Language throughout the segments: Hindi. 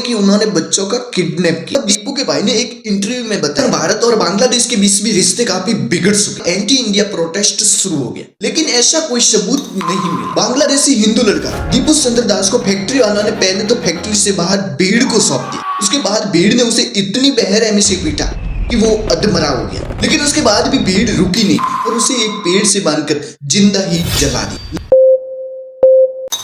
कि उन्होंने बच्चों का किडनैप किया। दीपू के भाई ने एक इंटरव्यू में बताया भारत और बांग्लादेश के बीच भी रिश्ते काफी बिगड़ चुके, एंटी इंडिया प्रोटेस्ट शुरू हो गया, लेकिन ऐसा कोई सबूत नहीं मिला। बांग्लादेशी हिंदू लड़का दीपू चंद्र दास को फैक्ट्री वालों ने पहले तो फैक्ट्री से बाहर भीड़ को सौंप दिया। उसके बाद भीड़ ने उसे इतनी बेरहमी से पीटा कि वो अधमरा हो गया, लेकिन उसके बाद भी भीड़ रुकी नहीं और उसे एक पेड़ से बांधकर जिंदा ही जला दी।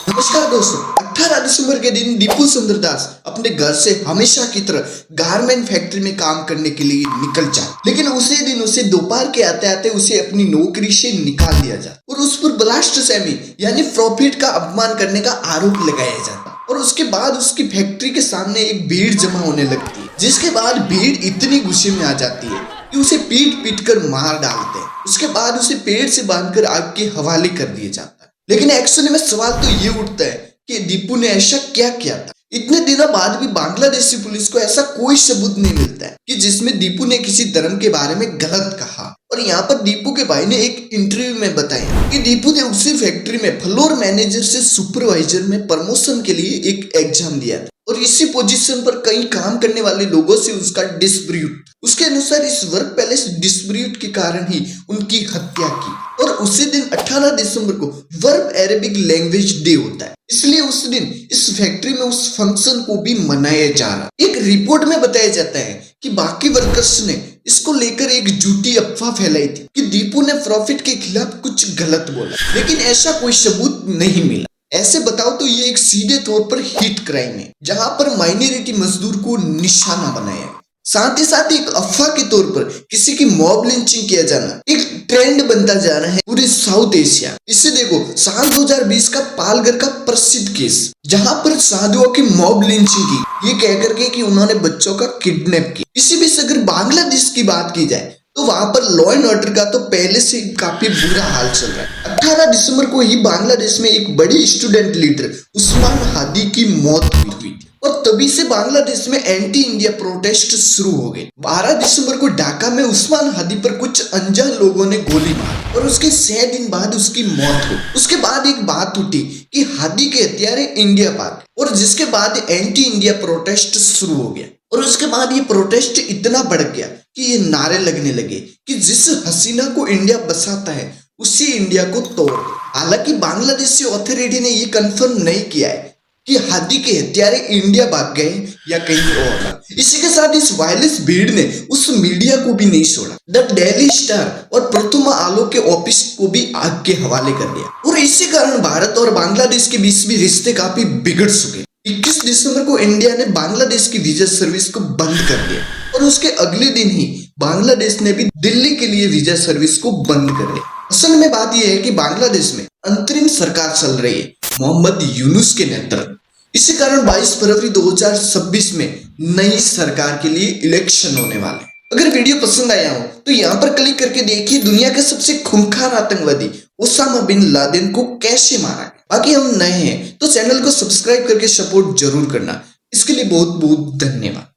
नमस्कार दोस्तों, 18 दिसंबर के दिन दीपू चंद्र दास अपने घर से हमेशा की तरह गारमेंट फैक्ट्री में काम करने के लिए निकल जाए, लेकिन उसी दिन उसे दोपहर के आते आते उसे अपनी नौकरी से निकाल दिया जाता और उस पर ब्लास्फेमी यानी प्रॉफिट का अपमान करने का आरोप लगाया जाता। और उसके बाद उसकी फैक्ट्री के सामने एक भीड़ जमा होने लगती है, जिसके बाद भीड़ इतनी गुस्से में आ जाती है कि उसे पीट पीट कर मार डालते हैं। उसके बाद उसे पेड़ से बांधकर आग के हवाले कर दिया जाता है। लेकिन एक्चुअली में सवाल तो ये उठता है कि दीपू ने ऐसा क्या किया था। इतने दिनों बाद भी बांग्लादेशी पुलिस को ऐसा कोई सबूत नहीं मिलता है कि जिसमें दीपू ने किसी धर्म के बारे में गलत कहा। और यहाँ पर दीपू के भाई ने एक इंटरव्यू में बताया कि दीपू ने उसी फैक्ट्री में फ्लोर मैनेजर से सुपरवाइजर में प्रमोशन के लिए एक एग्जाम दिया था और इसी पोजीशन पर कई काम करने वाले लोगों से उसका डिस्प्यूट, उसके अनुसार इस वर्क पैलेस डिस्प्यूट के कारण ही उनकी हत्या की। और उसी दिन 18 दिसंबर को वर्ल्ड अरेबिक लैंग्वेज डे होता है, इसलिए उस दिन इस फैक्ट्री में उस फंक्शन को भी मनाया जा रहा। एक रिपोर्ट में बताया जाता है कि बाकी वर्कर्स ने इसको लेकर एक झूठी अफवाह फैलाई थी कि दीपू ने प्रॉफिट के खिलाफ कुछ गलत बोला, लेकिन ऐसा कोई सबूत नहीं मिला। ऐसे बताओ तो ये एक सीधे तौर पर हिट क्राइम है, जहां पर माइनॉरिटी मजदूर को निशाना बनाया है। साथ ही साथ एक अफवाह के तौर पर किसी की मॉब लिंचिंग किया जाना एक ट्रेंड बनता जा रहा है पूरे साउथ एशिया। इसे देखो, साल 2020 का पालघर का प्रसिद्ध केस, जहां पर साधुओं की मॉब लिंचिंग की, ये कह करके कि उन्होंने बच्चों का किडनैप किया। इसी बीच अगर बांग्लादेश की बात की जाए तो वहां पर लॉ एंड ऑर्डर का तो पहले से काफी बुरा हाल चल रहा है। 18 दिसंबर को ही बांग्लादेश में एक बड़ी स्टूडेंट लीडर उस्मान हादी की मौत हुई थी और तभी से बांग्लादेश में एंटी इंडिया प्रोटेस्ट शुरू हो गए। 12 दिसंबर को ढाका में उस्मान हादी पर कुछ अनजान लोगों ने गोली मारी और उसके 6 दिन बाद उसकी मौत हुई। उसके बाद एक बात उठी कि हादी के हत्यारे इंडिया भाग, और जिसके बाद एंटी इंडिया प्रोटेस्ट शुरू हो गया। और उसके बाद ये प्रोटेस्ट इतना बढ़ गया कि ये नारे लगने लगे कि जिस हसीना को इंडिया बसाता है उसी इंडिया को तोड़। हालांकि बांग्लादेशी अथॉरिटी ने ये कंफर्म नहीं किया है कि हादी के हत्यारे इंडिया भाग गए या कहीं और। इसी के साथ इस वायलेंस भीड़ ने उस मीडिया को भी नहीं छोड़ा। द डेली स्टार और प्रथमा आलोक के ऑफिस को भी आग के हवाले कर दिया और इसी कारण भारत और बांग्लादेश के बीच भी रिश्ते काफी बिगड़ चुके। 21 दिसंबर को इंडिया ने बांग्लादेश की वीजा सर्विस को बंद कर दिया और उसके अगले दिन ही बांग्लादेश ने भी दिल्ली के लिए वीजा सर्विस को बंद कर दिया। असल में बात यह है कि बांग्लादेश में अंतरिम सरकार चल रही है मोहम्मद यूनुस के नेतृत्व। इसी कारण 22 फरवरी 2026 में नई सरकार के लिए इलेक्शन होने वाले। अगर वीडियो पसंद आया हो तो यहाँ पर क्लिक करके देखिए दुनिया के सबसे खूंखार आतंकवादी ओसामा बिन लादेन को कैसे मारा गया। बाकी हम नए हैं तो चैनल को सब्सक्राइब करके सपोर्ट जरूर करना। इसके लिए बहुत बहुत धन्यवाद।